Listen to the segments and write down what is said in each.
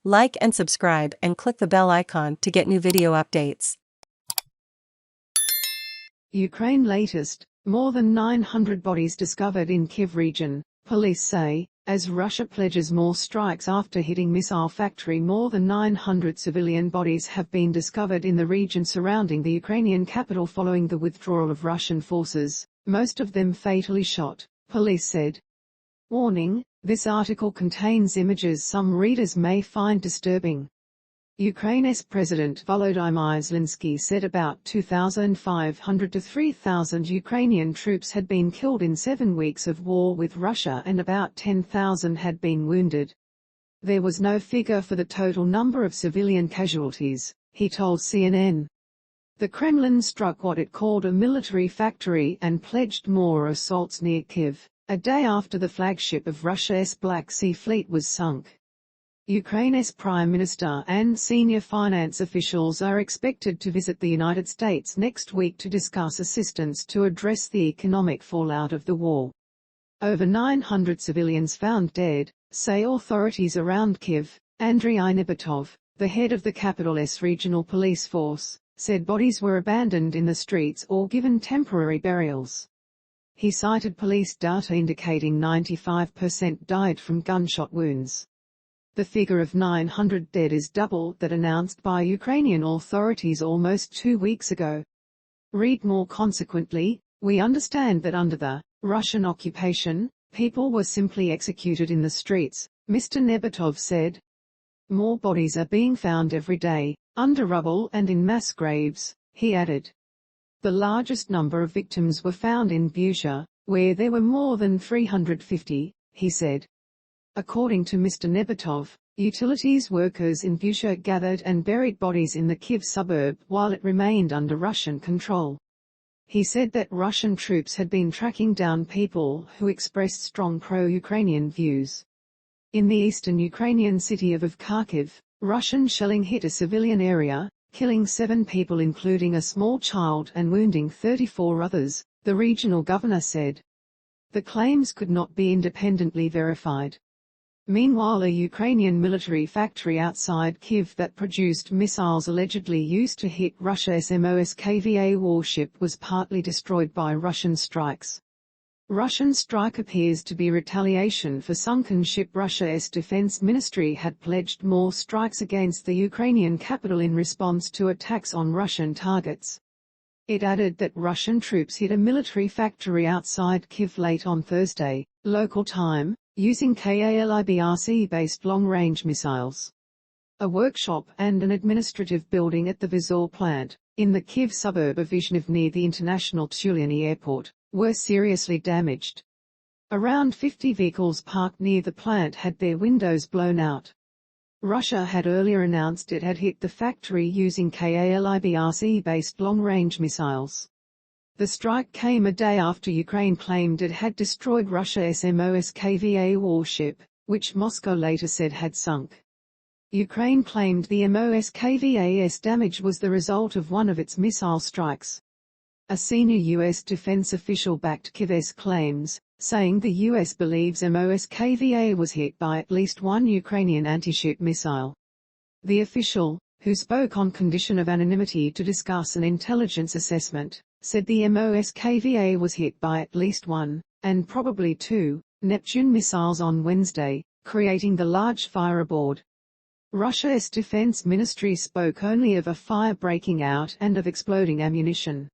Like and subscribe and click the bell icon to get new video updates. Ukraine latest, more than 900 bodies discovered in Kyiv region, police say, as Russia pledges more strikes after hitting missile factory. More than 900 civilian bodies have been discovered in the region surrounding the Ukrainian capital following the withdrawal of Russian forces, most of them fatally shot, police said. Warning, this article contains images some readers may find disturbing. Ukraine's President Volodymyr Zelensky said about 2,500 to 3,000 Ukrainian troops had been killed in 7 weeks of war with Russia and about 10,000 had been wounded. There was no figure for the total number of civilian casualties, he told CNN. The Kremlin struck what it called a military factory and pledged more assaults near Kyiv, a day after the flagship of Russia's Black Sea Fleet was sunk. Ukraine's Prime Minister and senior finance officials are expected to visit the United States next week to discuss assistance to address the economic fallout of the war. Over 900 civilians found dead, say authorities around Kyiv. Andriy Nibitov, the head of the capital's regional police force, said bodies were abandoned in the streets or given temporary burials. He cited police data indicating 95% died from gunshot wounds. The figure of 900 dead is double that announced by Ukrainian authorities almost 2 weeks ago. Read more. Consequently, we understand that under the Russian occupation, people were simply executed in the streets, Mr. Nebitov said. More bodies are being found every day, under rubble and in mass graves, he added. The largest number of victims were found in Bucha, where there were more than 350, he said. According to Mr. Nebitov, utilities workers in Bucha gathered and buried bodies in the Kyiv suburb while it remained under Russian control. He said that Russian troops had been tracking down people who expressed strong pro-Ukrainian views. In the eastern Ukrainian city of Kharkiv, Russian shelling hit a civilian area, killing 7 people including a small child and wounding 34 others, the regional governor said. The claims could not be independently verified. Meanwhile, a Ukrainian military factory outside Kyiv that produced missiles allegedly used to hit Russia's Moskva warship was partly destroyed by Russian strikes. Russian strike appears to be retaliation for sunken ship. Russia's defense ministry had pledged more strikes against the Ukrainian capital in response to attacks on Russian targets. It added that Russian troops hit a military factory outside Kyiv late on Thursday, local time, using Kalibrc-based long-range missiles. A workshop and an administrative building at the Vizor plant, in the Kyiv suburb of Vizhnev near the international Tulyani airport, were seriously damaged. Around 50 vehicles parked near the plant had their windows blown out. Russia had earlier announced it had hit the factory using Kalibrc-based long-range missiles. The strike came a day after Ukraine claimed it had destroyed Russia's Moskva warship, which Moscow later said had sunk. Ukraine claimed the Moskva's damage was the result of one of its missile strikes. A senior U.S. defense official backed Kyiv's claims, saying the U.S. believes Moskva was hit by at least one Ukrainian anti-ship missile. The official, who spoke on condition of anonymity to discuss an intelligence assessment, said the Moskva was hit by at least one, and probably 2, Neptune missiles on Wednesday, creating the large fire aboard. Russia's defense ministry spoke only of a fire breaking out and of exploding ammunition.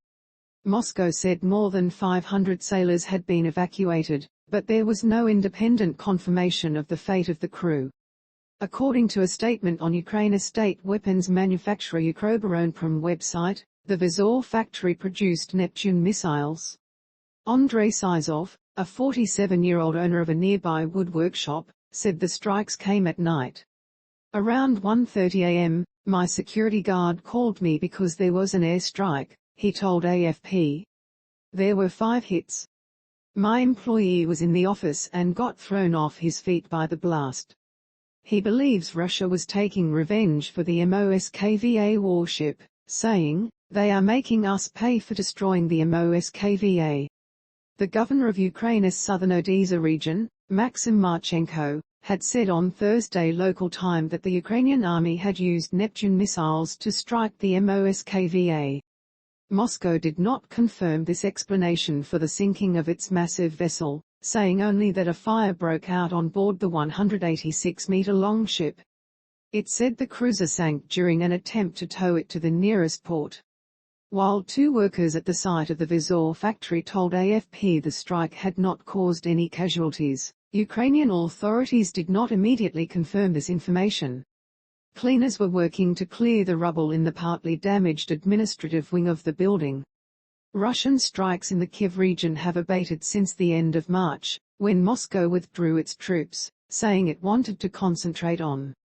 Moscow said more than 500 sailors had been evacuated, but there was no independent confirmation of the fate of the crew. According to a statement on Ukraine's state weapons manufacturer Ukroboronprom website, the Vizor factory produced Neptune missiles. Andrei Sizov, a 47-year-old owner of a nearby wood workshop, said the strikes came at night. Around 1:30 a.m., my security guard called me because there was an airstrike, he told AFP. There were 5 hits. My employee was in the office and got thrown off his feet by the blast. He believes Russia was taking revenge for the Moskva warship, saying, "They are making us pay for destroying the Moskva." The governor of Ukraine's southern Odessa region, Maxim Marchenko, had said on Thursday local time that the Ukrainian army had used Neptune missiles to strike the Moskva. Moscow did not confirm this explanation for the sinking of its massive vessel, saying only that a fire broke out on board the 186-meter-long ship. It said the cruiser sank during an attempt to tow it to the nearest port. While 2 workers at the site of the Vizor factory told AFP the strike had not caused any casualties, Ukrainian authorities did not immediately confirm this information. Cleaners were working to clear the rubble in the partly damaged administrative wing of the building. Russian strikes in the Kyiv region have abated since the end of March, when Moscow withdrew its troops, saying it wanted to concentrate on